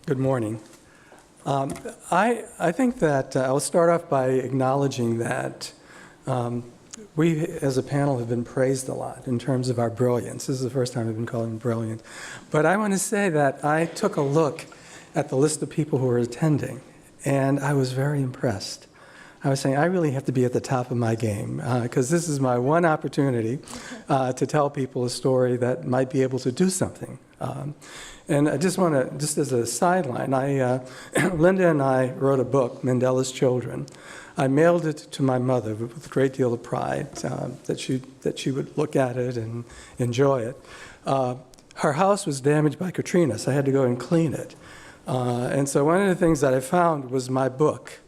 Good morning. I think that I'll start off by acknowledging that we, as a panel, have been praised a lot in terms of our brilliance. This is the first time I've been called brilliant. But I want to say that I took a look at the list of people who were attending, and I was very impressed. I was saying, I really have to be at the top of my game, because this is my one opportunity to tell people a story that might be able to do something. And I just want to, just as a sideline, Linda and I wrote a book, Mandela's Children. I mailed it to my mother with a great deal of pride that she would look at it and enjoy it. Her house was damaged by Katrina, so I had to go and clean it. And so one of the things that I found was my book,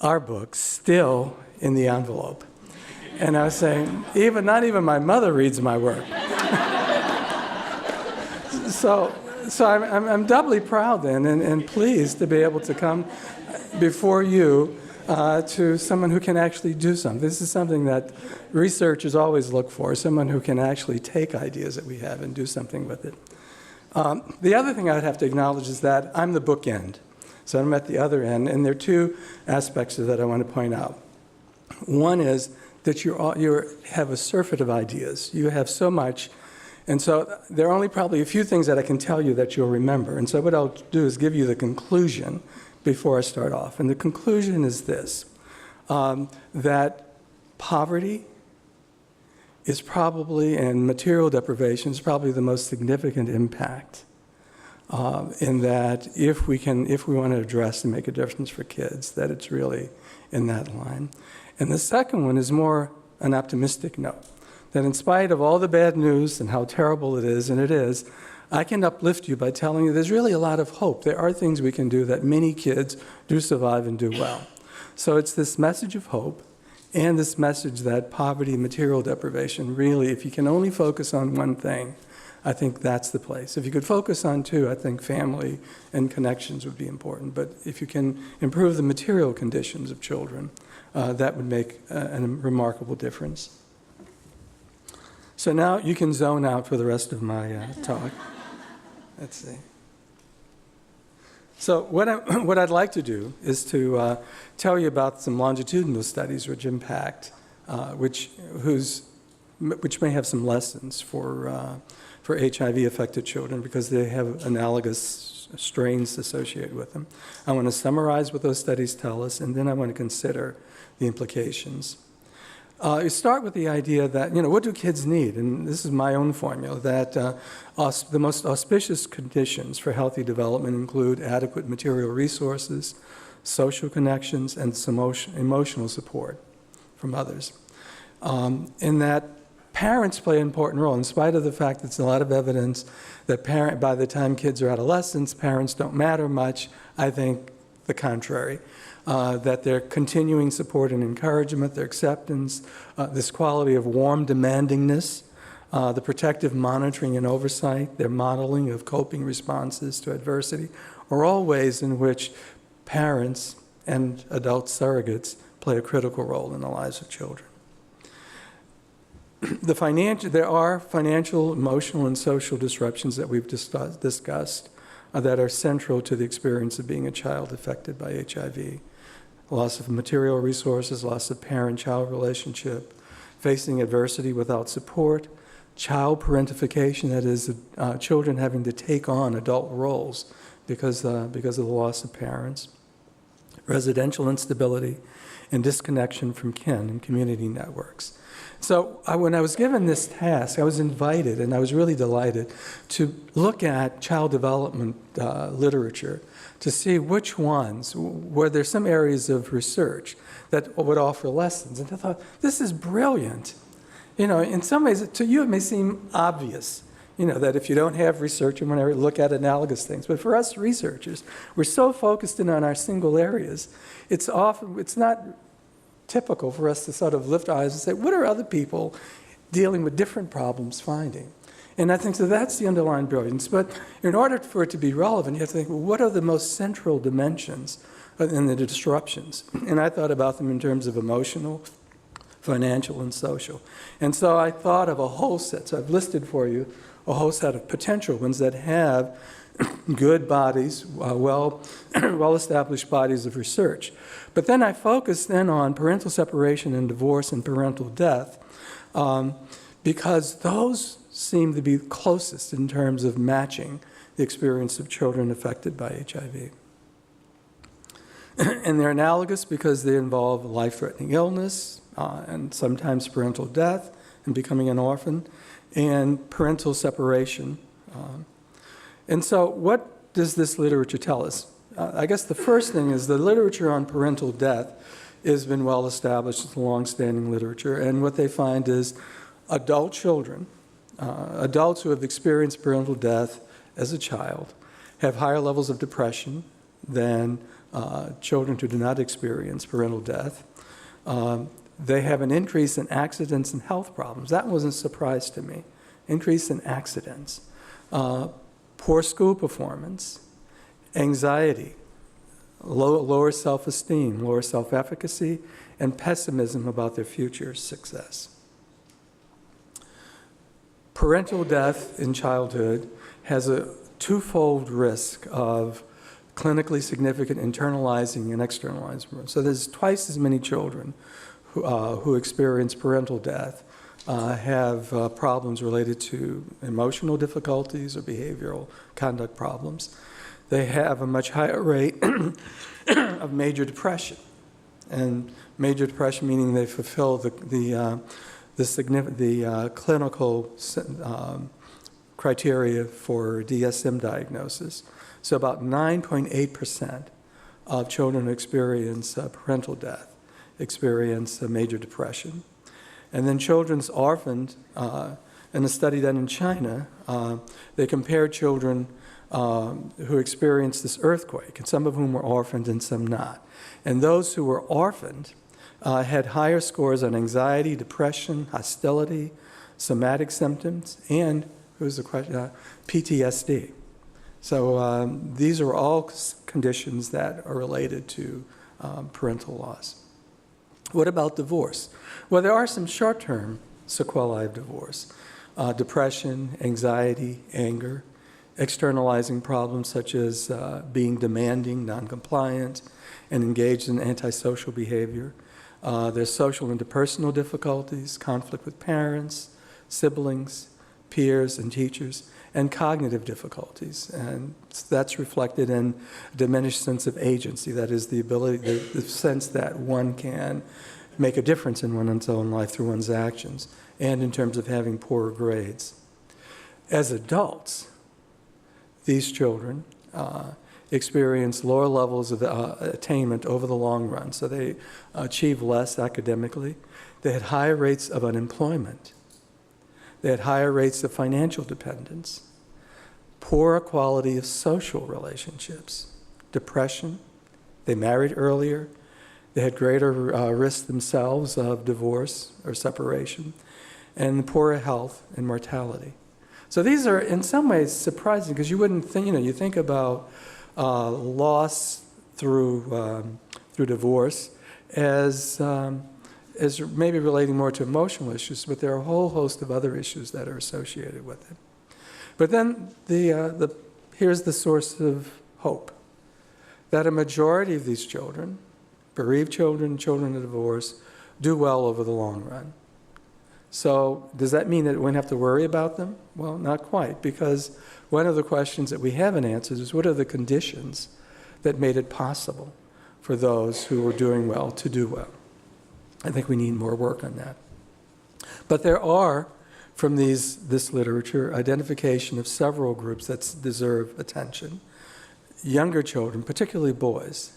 our book, still in the envelope. And I was saying, not even my mother reads my work. So I'm doubly proud then and pleased to be able to come before you to someone who can actually do something. This is something that researchers always look for, someone who can actually take ideas that we have and do something with it. The other thing I'd have to acknowledge is that I'm the bookend. So I'm at the other end, and there are two aspects of that I want to point out. One is that you have a surfeit of ideas. You have so much. And so there are only probably a few things that I can tell you that you'll remember. And so what I'll do is give you the conclusion before I start off. And the conclusion is this, that poverty is probably, and material deprivation is probably the most significant impact in that if we want to address and make a difference for kids, that it's really in that line. And the second one is more an optimistic note. That in spite of all the bad news and how terrible it is, and it is, I can uplift you by telling you there's really a lot of hope. There are things we can do that many kids do survive and do well. So it's this message of hope and this message that poverty and material deprivation really, if you can only focus on one thing, I think that's the place. If you could focus on two, I think family and connections would be important. But if you can improve the material conditions of children, that would make a remarkable difference. So now you can zone out for the rest of my talk. Let's see. So what I'd like to do is to tell you about some longitudinal studies which impact, which may have some lessons for HIV-affected children because they have analogous strains associated with them. I want to summarize what those studies tell us, and then I want to consider the implications. You start with the idea that, what do kids need? And this is my own formula, that the most auspicious conditions for healthy development include adequate material resources, social connections, and some emotional support from others. In that parents play an important role, in spite of the fact that there's a lot of evidence that by the time kids are adolescents, parents don't matter much. I think the contrary. That their continuing support and encouragement, their acceptance, this quality of warm demandingness, the protective monitoring and oversight, their modeling of coping responses to adversity, are all ways in which parents and adult surrogates play a critical role in the lives of children. There are financial, emotional, and social disruptions that we've discussed that are central to the experience of being a child affected by HIV. Loss of material resources, loss of parent-child relationship, facing adversity without support, child parentification, that is, children having to take on adult roles because of the loss of parents, residential instability, and disconnection from kin and community networks. So when I was given this task, I was invited, and I was really delighted, to look at child development literature to see which ones, were there some areas of research that would offer lessons. And I thought, this is brilliant. In some ways, to you it may seem obvious, that if you don't have research, you want to look at analogous things. But for us researchers, we're so focused in on our single areas, it's not typical for us to sort of lift our eyes and say, what are other people dealing with different problems finding? And I think so that's the underlying brilliance. But in order for it to be relevant, you have to think, well, what are the most central dimensions in the disruptions? And I thought about them in terms of emotional, financial, and social. And so I thought of a whole set. So I've listed for you a whole set of potential ones that have good bodies, well-established bodies of research. But then I focused then on parental separation and divorce and parental death because those seem to be closest in terms of matching the experience of children affected by HIV. And they're analogous because they involve life-threatening illness and sometimes parental death and becoming an orphan and parental separation. And so what does this literature tell us? I guess the first thing is the literature on parental death has been well established. It's a long-standing literature. And what they find is adult children, adults who have experienced parental death as a child, have higher levels of depression than children who do not experience parental death. They have an increase in accidents and health problems. That wasn't a surprise to me. Increase in accidents. Poor school performance, anxiety, lower self-esteem, lower self-efficacy, and pessimism about their future success. Parental death in childhood has a twofold risk of clinically significant internalizing and externalizing. So there's twice as many children who experience parental death have problems related to emotional difficulties or behavioral conduct problems. They have a much higher rate of major depression. And major depression meaning they fulfill the clinical criteria for DSM diagnosis. So about 9.8% of children who experience parental death experience major depression. And then children's orphaned, in a study done in China, they compared children who experienced this earthquake, and some of whom were orphaned and some not. And those who were orphaned had higher scores on anxiety, depression, hostility, somatic symptoms, and, who's the question, PTSD. So these are all conditions that are related to parental loss. What about divorce? Well, there are some short-term sequelae of divorce. Depression, anxiety, anger, externalizing problems such as being demanding, non-compliant, and engaged in antisocial behavior. There's social and interpersonal difficulties, conflict with parents, siblings, peers, and teachers, and cognitive difficulties. And that's reflected in a diminished sense of agency. That is the ability, the sense that one can make a difference in one's own life through one's actions, and in terms of having poorer grades. As adults, these children experience lower levels of attainment over the long run, so they achieve less academically. They had higher rates of unemployment. They had higher rates of financial dependence, poorer quality of social relationships, depression. They married earlier. They had greater risk themselves of divorce or separation, and poorer health and mortality. So these are in some ways surprising because you wouldn't think, you think about loss through divorce as maybe relating more to emotional issues, but there are a whole host of other issues that are associated with it. But then here's the source of hope, that a majority of these children, bereaved children, children of divorce, do well over the long run. So does that mean that we wouldn't have to worry about them? Well, not quite, because one of the questions that we haven't answered is what are the conditions that made it possible for those who were doing well to do well? I think we need more work on that. But there are, from this literature, identification of several groups that deserve attention. Younger children, particularly boys,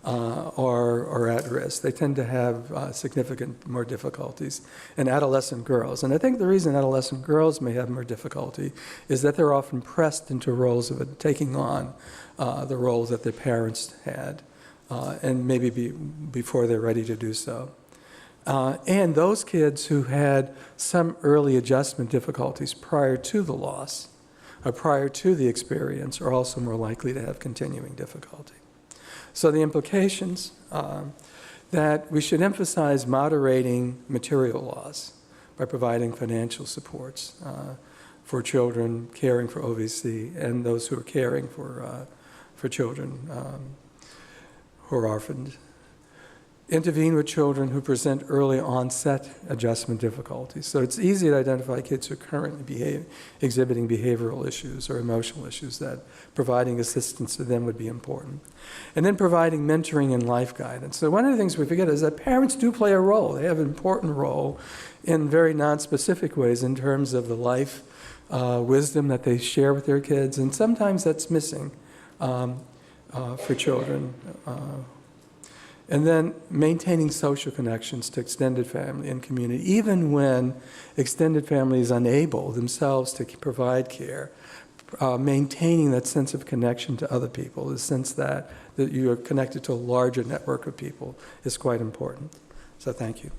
are at risk. They tend to have significant more difficulties. And adolescent girls. And I think the reason adolescent girls may have more difficulty is that they're often pressed into roles of taking on the roles that their parents had, and maybe before they're ready to do so. And those kids who had some early adjustment difficulties prior to the loss, or prior to the experience, are also more likely to have continuing difficulty. So the implications that we should emphasize moderating material loss by providing financial supports for children caring for OVC and those who are caring for children who are orphaned. Intervene with children who present early onset adjustment difficulties. So it's easy to identify kids who are currently exhibiting behavioral issues or emotional issues, that providing assistance to them would be important. And then providing mentoring and life guidance. So one of the things we forget is that parents do play a role. They have an important role in very non-specific ways in terms of the life wisdom that they share with their kids, and sometimes that's missing for children. And then maintaining social connections to extended family and community, even when extended family is unable themselves to provide care. Maintaining that sense of connection to other people, the sense that you are connected to a larger network of people, is quite important. So thank you.